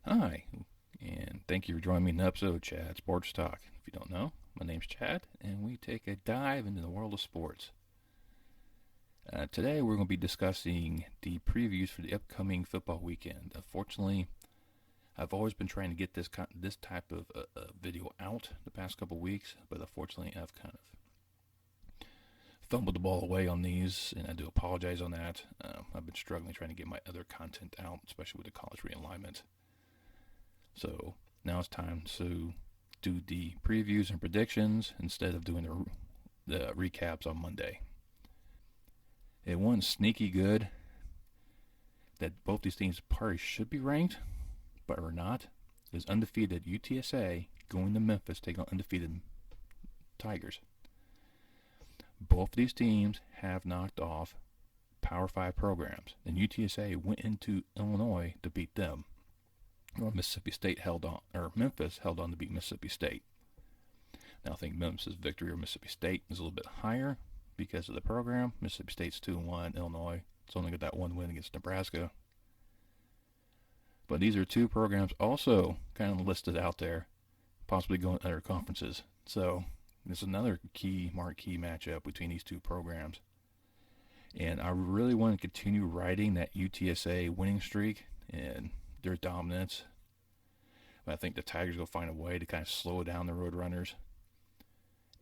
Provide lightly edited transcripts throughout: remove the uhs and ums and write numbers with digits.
Hi, and thank you for joining me in an episode of Chad Sports Talk. If you don't know, my name's Chad, and we take a dive into the world of sports. Today, we're going to be discussing the previews for the upcoming football weekend. Unfortunately, I've always been trying to get this type of video out the past couple weeks, but unfortunately, I've kind of fumbled the ball away on these, and I do apologize on that. I've been struggling trying to get my other content out, especially with the college realignment. So now it's time to do the previews and predictions instead of doing the recaps on Monday. It one sneaky good that both these teams probably should be ranked, but are not, is undefeated UTSA going to Memphis taking on undefeated Tigers. Both these teams have knocked off Power 5 programs, and UTSA went into Illinois to beat them. Or Mississippi State held on, or Memphis held on to beat Mississippi State. Now I think Memphis' victory over Mississippi State is a little bit higher because of the program. Mississippi State's 2-1. Illinois, it's only got that one win against Nebraska. But these are two programs also kind of listed out there, possibly going to other conferences. So this is another marquee matchup between these two programs. And I really want to continue riding that UTSA winning streak and their dominance. But I think the Tigers will find a way to kind of slow down the Roadrunners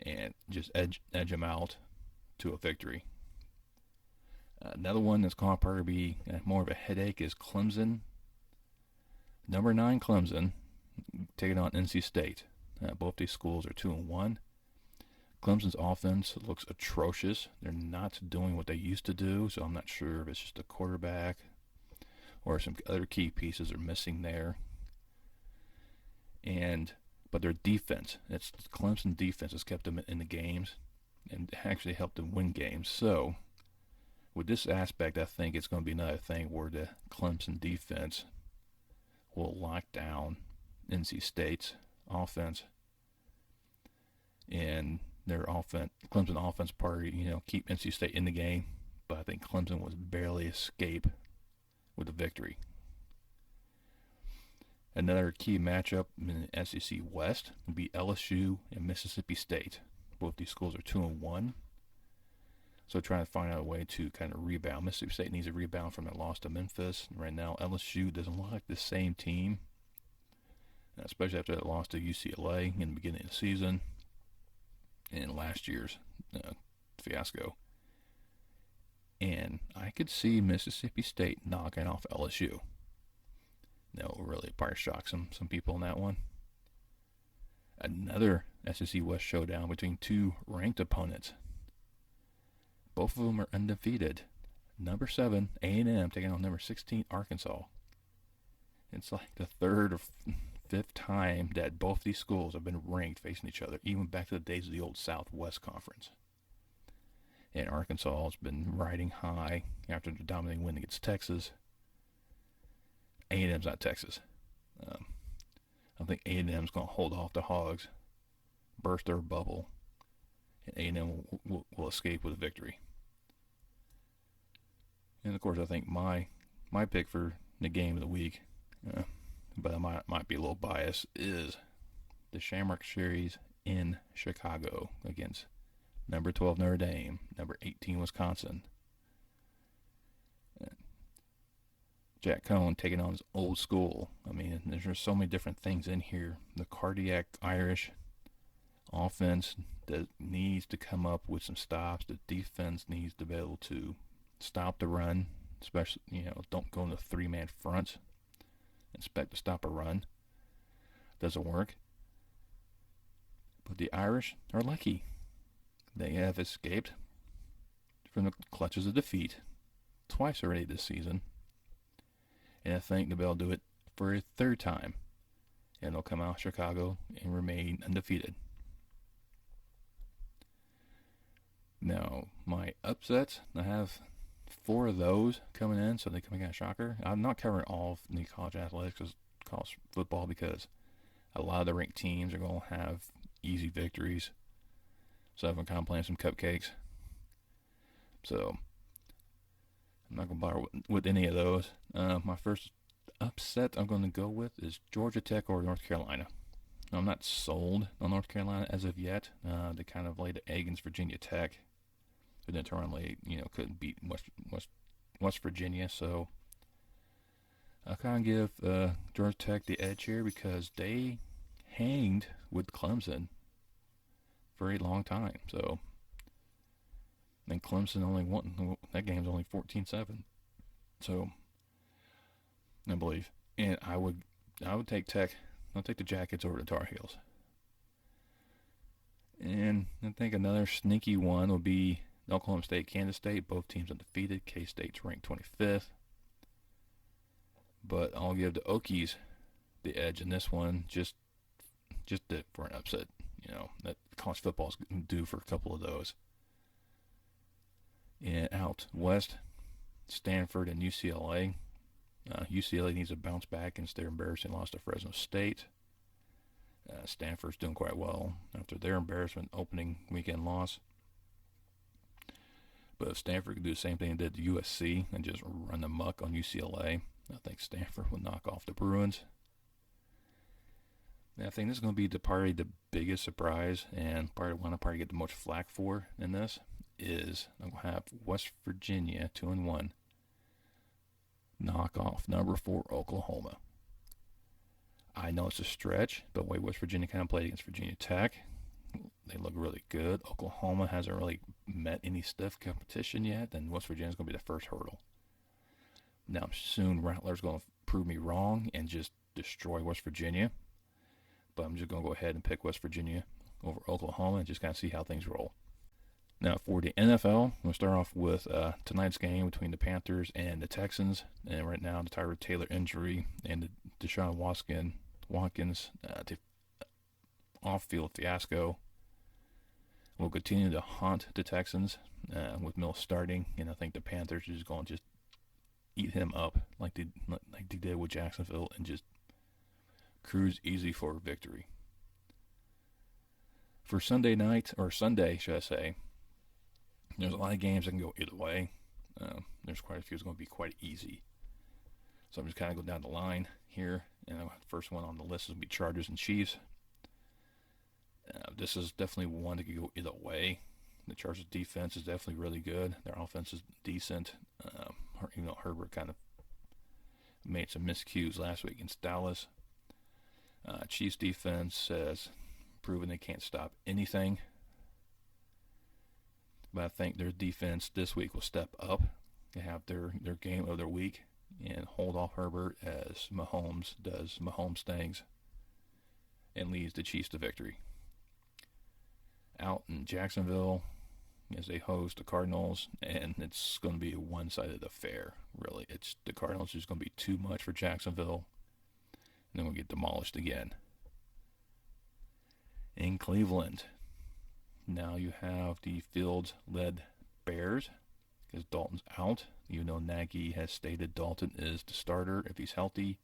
and just edge them out to a victory. Another one that's going to probably be more of a headache is Clemson. Number 9 Clemson taking on NC State. Both these schools are 2-1. Clemson's offense looks atrocious. They're not doing what they used to do, so I'm not sure if it's just a quarterback or some other key pieces are missing there. But their defense, it's Clemson defense has kept them in the games and actually helped them win games. So with this aspect, I think it's going to be another thing where the Clemson defense will lock down NC State's offense, and their Clemson offense party, keep NC State in the game. But I think Clemson was barely escape with a victory. Another key matchup in the SEC West would be LSU and Mississippi State. Both these schools are 2-1. So trying to find out a way to kind of rebound. Mississippi State needs a rebound from their loss to Memphis. Right now, LSU doesn't look like the same team, especially after that loss to UCLA in the beginning of the season and last year's fiasco. And I could see Mississippi State knocking off LSU. That will really probably shock some people in that one. Another SEC West showdown between two ranked opponents. Both of them are undefeated. Number 7, A&M, taking on number 16, Arkansas. It's like the third or fifth time that both these schools have been ranked facing each other, even back to the days of the old Southwest Conference. And Arkansas has been riding high after the dominating win against Texas. A&M's not Texas. I think A&M's going to hold off the Hogs, burst their bubble, and A&M will escape with a victory. And of course, I think my pick for the game of the week, but I might be a little biased, is the Shamrock Series in Chicago against number 12 Notre Dame, number 18 Wisconsin. Jack Cohn taking on his old school. I mean, there's just so many different things in here. The cardiac Irish offense that needs to come up with some stops. The defense needs to be able to stop the run, especially, don't go in the 3-man front. Expect to stop a run. Doesn't work. But the Irish are lucky. They have escaped from the clutches of defeat twice already this season. And I think they'll be able to do it for a third time. And they'll come out of Chicago and remain undefeated. Now, my upsets, I have 4 of those coming in, so they come against shocker. I'm not covering all of the college athletics, college football, because a lot of the ranked teams are going to have easy victories. So I've been kind of playing some cupcakes. So I'm not going to bother with any of those. My first upset I'm going to go with is Georgia Tech or North Carolina. Now, I'm not sold on North Carolina as of yet. They kind of laid an egg against Virginia Tech, but then turn couldn't beat West Virginia. So I kind of give Georgia Tech the edge here because they hanged with Clemson for a long time. So then Clemson only won. That game's only 14-7. So I believe, and I would take Tech. I'll take the Jackets over the Tar Heels. And I think another sneaky one would be Oklahoma State, Kansas State. Both teams undefeated. K-State's ranked 25th. But I'll give the Okies the edge in this one, just for an upset. That college football's due for a couple of those. And out west, Stanford and UCLA. UCLA needs to bounce back against their embarrassing loss to Fresno State. Stanford's doing quite well after their embarrassment opening weekend loss. But if Stanford could do the same thing they did to USC and just run the muck on UCLA, I think Stanford will knock off the Bruins. And I think this is going to be probably the biggest surprise, and probably one I'll probably get the most flack for in this is I'm going to have West Virginia 2-1 knock off number 4 Oklahoma. I know it's a stretch, but the way West Virginia kind of played against Virginia Tech, they look really good. Oklahoma hasn't really met any stiff competition yet, and West Virginia's going to be the first hurdle. Now, soon Rattler's going to prove me wrong and just destroy West Virginia, but I'm just going to go ahead and pick West Virginia over Oklahoma and just kind of see how things roll. Now, for the NFL, we'll start off with tonight's game between the Panthers and the Texans. And right now, the Tyrod Taylor injury and the Deshaun Watkins off-field fiasco will continue to haunt the Texans with Mills starting. And I think the Panthers are just going to just eat him up like they did with Jacksonville and just cruise easy for victory. For Sunday night, or Sunday, should I say, there's a lot of games that can go either way. There's quite a few that's going to be quite easy. So I'm just kind of going down the line here. The first one on the list will be Chargers and Chiefs. This is definitely one that could go either way. The Chargers defense is definitely really good. Their offense is decent. Herbert kind of made some miscues last week against Dallas. Chiefs defense has proven they can't stop anything. But I think their defense this week will step up and have their game of their week and hold off Herbert as Mahomes does Mahomes things and leads the Chiefs to victory. Out in Jacksonville as they host the Cardinals, and it's going to be a one-sided affair, really. The Cardinals is going to be too much for Jacksonville, and then we'll get demolished again. In Cleveland, now you have the Fields-led Bears because Dalton's out. Even though Nagy has stated Dalton is the starter if he's healthy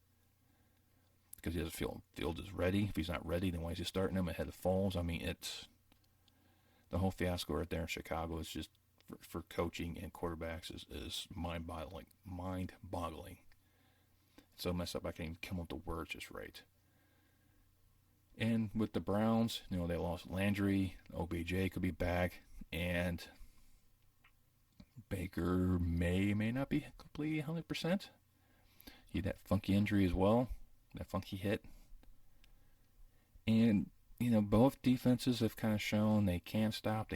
because he doesn't feel Fields is ready. If he's not ready, then why is he starting him ahead of Foles? I mean, it's the whole fiasco right there in Chicago is just for coaching and quarterbacks is mind-boggling. It's so messed up I can't even come up with the words just right. And with the Browns, they lost Landry. OBJ could be back. And Baker may not be completely 100%. He had that funky injury as well. That funky hit. And, both defenses have kind of shown they can't stop.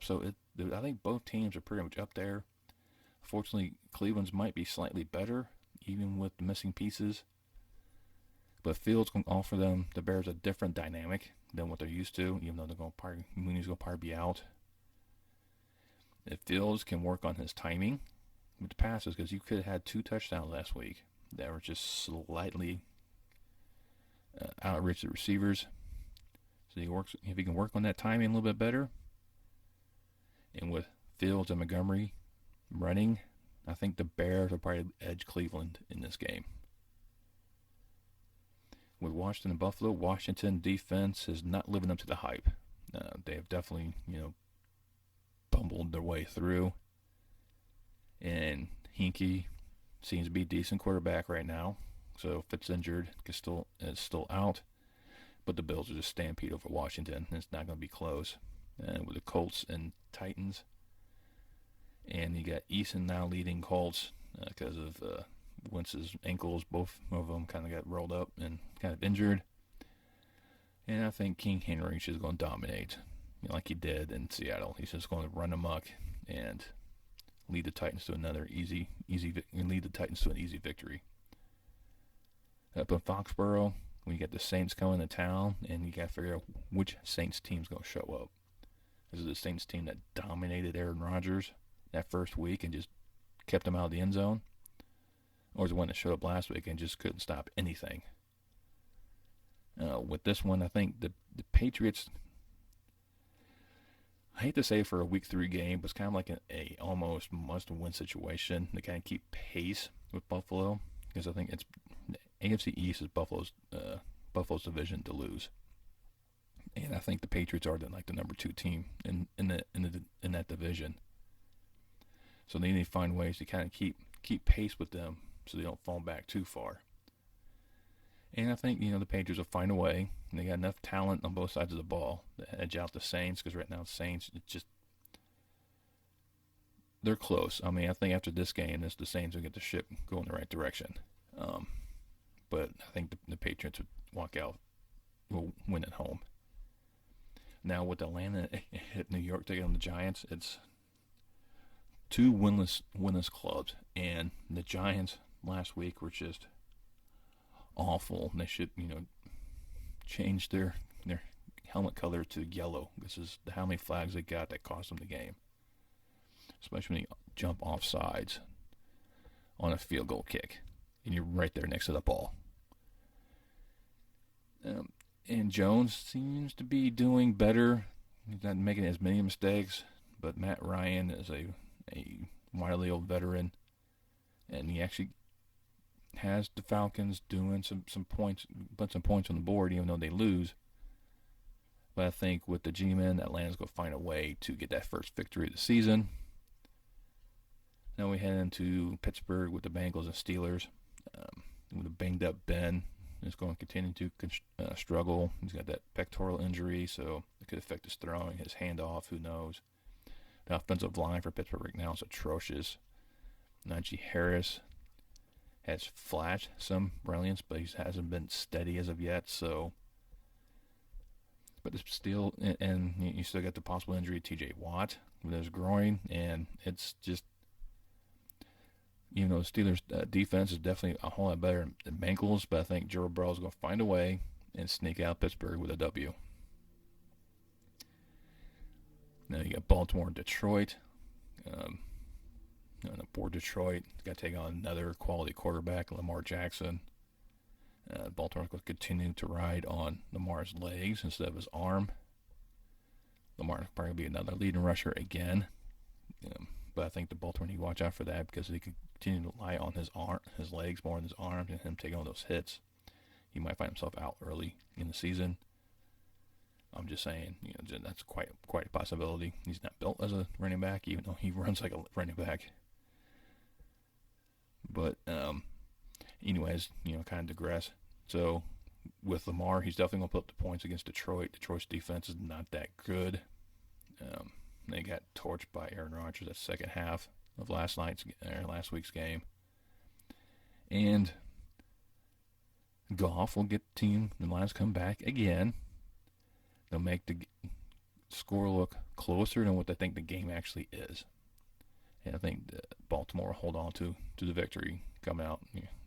So I think both teams are pretty much up there. Fortunately, Cleveland's might be slightly better, even with the missing pieces. But Fields can offer them, the Bears, a different dynamic than what they're used to, even though Mooney's going to probably be out. If Fields can work on his timing with the passes, because you could have had 2 touchdowns last week that were just slightly outreach the receivers. So if he can work on that timing a little bit better, and with Fields and Montgomery running, I think the Bears will probably edge Cleveland in this game. With Washington and Buffalo, Washington defense is not living up to the hype. They have definitely, bumbled their way through. And Hinkie seems to be a decent quarterback right now. So if it's injured, is still out. But the Bills are just stampede over Washington. It's not going to be close. And with the Colts and Titans, and you got Eason now leading Colts because of Wentz's ankles. Both of them kind of got rolled up and kind of injured. And I think King Henry is going to dominate, like he did in Seattle. He's just going to run amok and lead the Titans to an easy victory. Up in Foxborough, we got the Saints coming to town, and you got to figure out which Saints team's going to show up. Is it the Saints team that dominated Aaron Rodgers that first week and just kept him out of the end zone? Or is it one that showed up last week and just couldn't stop anything? With this one, I think the Patriots, I hate to say for a week 3 game, but it's kind of like a almost must-win situation to kind of keep pace with Buffalo, because I think it's the AFC East is Buffalo's division to lose, and I think the Patriots are the number 2 team in that division. So they need to find ways to kind of keep pace with them so they don't fall back too far. And I think, the Patriots will find a way. And they got enough talent on both sides of the ball to edge out the Saints, because right now the Saints, they're close. I mean, I think after this game, the Saints will get the ship going the right direction. But I think the Patriots will win at home. Now with Atlanta hit New York taking on the Giants, it's 2 winless clubs. And the Giants last week were just awful. They should, change their helmet color to yellow. This is how many flags they got that cost them the game. Especially when you jump off sides on a field goal kick, and you're right there next to the ball. And Jones seems to be doing better. He's not making as many mistakes, but Matt Ryan is a wily old veteran, and he actually has the Falcons doing some points, put some points on the board, even though they lose. But I think with the G-Men, Atlanta's going to find a way to get that first victory of the season. Now we head into Pittsburgh with the Bengals and Steelers. With a banged up Ben, is going to continue to struggle. He's got that pectoral injury, so it could affect his throwing, his handoff, who knows. The offensive line for Pittsburgh right now is atrocious. Najee Harris has flashed some brilliance, but he hasn't been steady as of yet. So, but it's still, and you still got the possible injury of T.J. Watt with his groin, and it's just, the Steelers' defense is definitely a whole lot better than Bengals, but I think Joe Burrow is going to find a way and sneak out Pittsburgh with a W. Now you got Baltimore and Detroit. Poor Detroit got to take on another quality quarterback, Lamar Jackson. Baltimore's going to continue to ride on Lamar's legs instead of his arm. Lamar's probably going to be another leading rusher again. But I think the Baltimore need to watch out for that, because he could continue to rely on his legs more than his arms, and him taking on those hits. He might find himself out early in the season. I'm just saying, that's quite a possibility. He's not built as a running back, even though he runs like a running back. But, anyways, kind of digress. So, with Lamar, he's definitely going to put up the points against Detroit. Detroit's defense is not that good. They got torched by Aaron Rodgers that second half of last week's game. And Goff will get the team, the Lions come back again. They'll make the score look closer than what they think the game actually is. And I think Baltimore will hold on to the victory coming out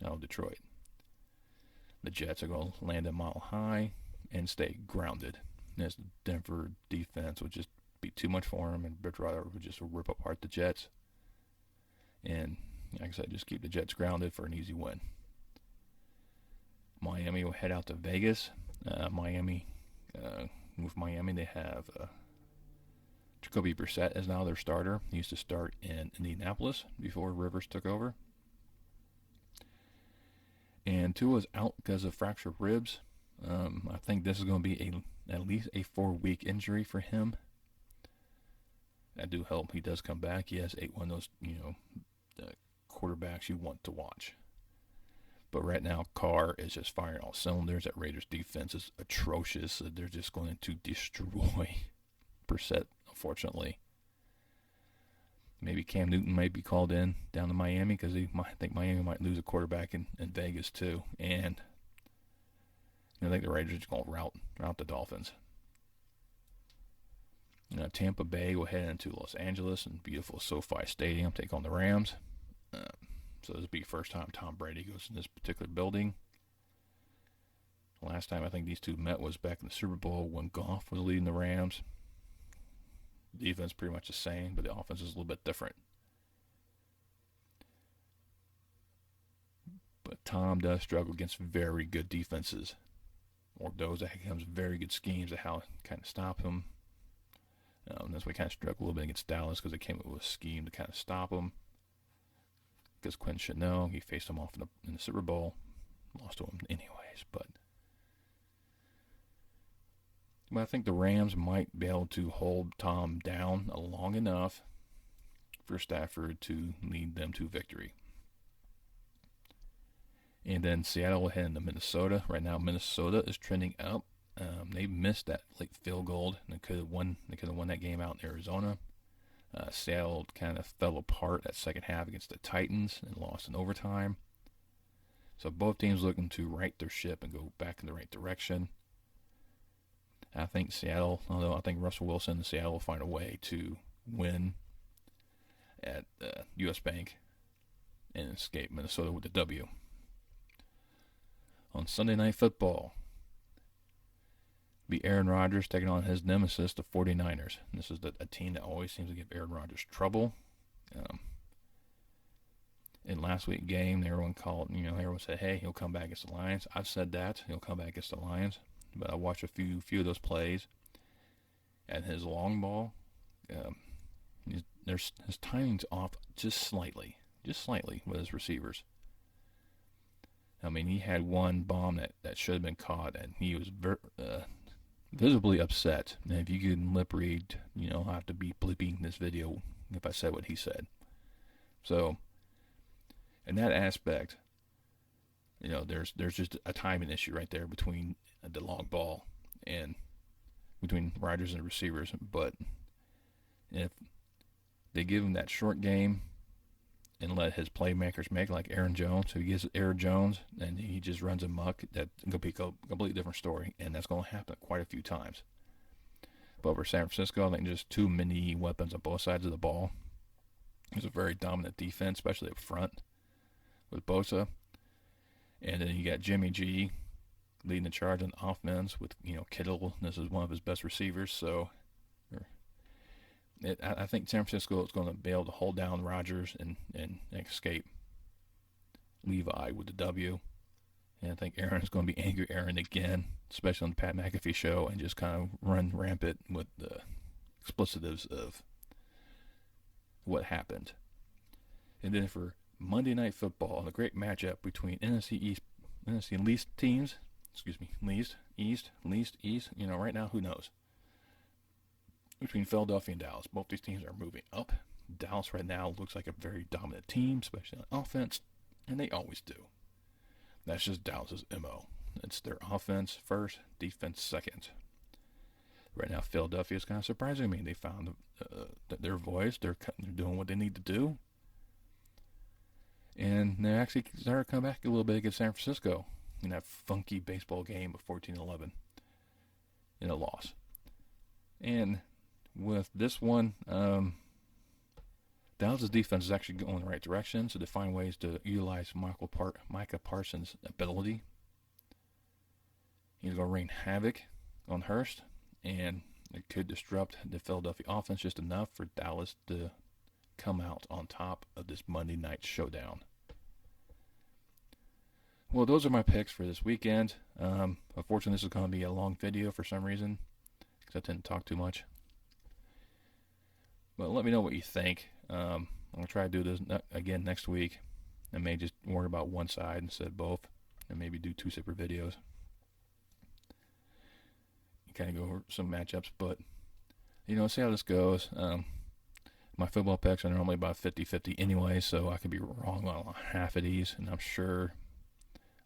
of Detroit. The Jets are going to land a mile high and stay grounded, as the Denver defense would just be too much for him, and Bridgewater would just rip apart the Jets. And, like I said, just keep the Jets grounded for an easy win. Miami will head out to Vegas. With Miami, they have Jacoby Brissett is now their starter. He used to start in Indianapolis before Rivers took over. And Tua's out because of fractured ribs. I think this is going to be at least a 4-week injury for him. That do help. He does come back. He has one of those, quarterbacks you want to watch. But right now, Carr is just firing all cylinders. That Raiders defense is atrocious. They're just going to destroy Brissett, unfortunately. Maybe Cam Newton might be called in down to Miami because I think Miami might lose a quarterback in Vegas too. And I think the Raiders are going to rout the Dolphins. Tampa Bay will head into Los Angeles and beautiful SoFi Stadium, take on the Rams. So this will be the first time Tom Brady goes in this particular building. Last time I think these two met was back in the Super Bowl when Goff was leading the Rams. The defense pretty much the same, but the offense is a little bit different. But Tom does struggle against very good defenses, or those that becomes very good schemes of how to kind of stop him. That's why he kind of struggled a little bit against Dallas because they came up with a scheme to kind of stop him. Because Quinn should know he faced him off in the Super Bowl, lost to him anyways. But I think the Rams might be able to hold Tom down long enough for Stafford to lead them to victory. And then Seattle will head into Minnesota. Right now, Minnesota is trending up. They missed that late field goal and they could have won that game out in Arizona. Seattle kind of fell apart that second half against the Titans and lost in overtime. So both teams looking to right their ship and go back in the right direction. I think Seattle, although I think Russell Wilson and Seattle will find a way to win at U.S. Bank and escape Minnesota with the W. On Sunday Night Football, be Aaron Rodgers taking on his nemesis, the 49ers. And this is a team that always seems to give Aaron Rodgers trouble. In last week's game, everyone said, hey, he'll come back against the Lions. I've said that. He'll come back against the Lions. But I watched a few of those plays. And his long ball, his timing's off just slightly with his receivers. I mean, he had one bomb that should have been caught, and he was visibly upset. And if you can lip read, I'll have to be bleeping this video if I said what he said. So, in that aspect, there's just a timing issue right there between the long ball and between Rodgers and the receivers. But if they give him that short game and let his playmakers make, like Aaron Jones, so he gets Aaron Jones and he just runs amok, that's going to be a completely different story, and that's going to happen quite a few times. But for San Francisco, I think just too many weapons on both sides of the ball. It's a very dominant defense, especially up front with Bosa. And then you got Jimmy G leading the charge on offense with, Kittle. This is one of his best receivers. So I think San Francisco is going to be able to hold down Rodgers and escape Levi with the W. And I think Aaron is going to be angry Aaron again, especially on the Pat McAfee show, and just kind of run rampant with the explicitives of what happened. And then for Monday Night Football, the great matchup between NFC least teams, least East. Right now, who knows? Between Philadelphia and Dallas, both these teams are moving up. Dallas right now looks like a very dominant team, especially on offense, and they always do. That's just Dallas's MO. It's their offense first, defense second. Right now, Philadelphia is kind of surprising me. They found their voice. They're doing what they need to do. And they actually started to come back a little bit against San Francisco in that funky baseball game of 14-11 in a loss. And with this one, Dallas' defense is actually going in the right direction, so they find ways to utilize Micah Parsons' ability. He's going to rain havoc on Hurst, and it could disrupt the Philadelphia offense just enough for Dallas to come out on top of this Monday night showdown. Well, those are my picks for this weekend. Unfortunately, this is going to be a long video for some reason, because I tend to talk too much. But let me know what you think. I'm going to try to do this again next week. I may just worry about one side instead of both, and maybe do 2 separate videos. Kind of go over some matchups, but see how this goes. My football picks are normally about 50-50 anyway, so I could be wrong on half of these, and I'm sure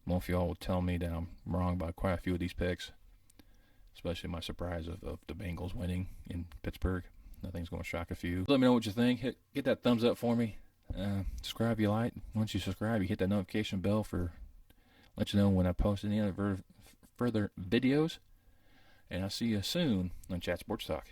Most of y'all will tell me that I'm wrong by quite a few of these picks, especially my surprise of the Bengals winning in Pittsburgh. Nothing's going to shock a few. Let me know what you think. Get that thumbs up for me. Subscribe if you like. Once you subscribe, you hit that notification bell for let you know when I post any other further videos. And I'll see you soon on Chat Sports Talk.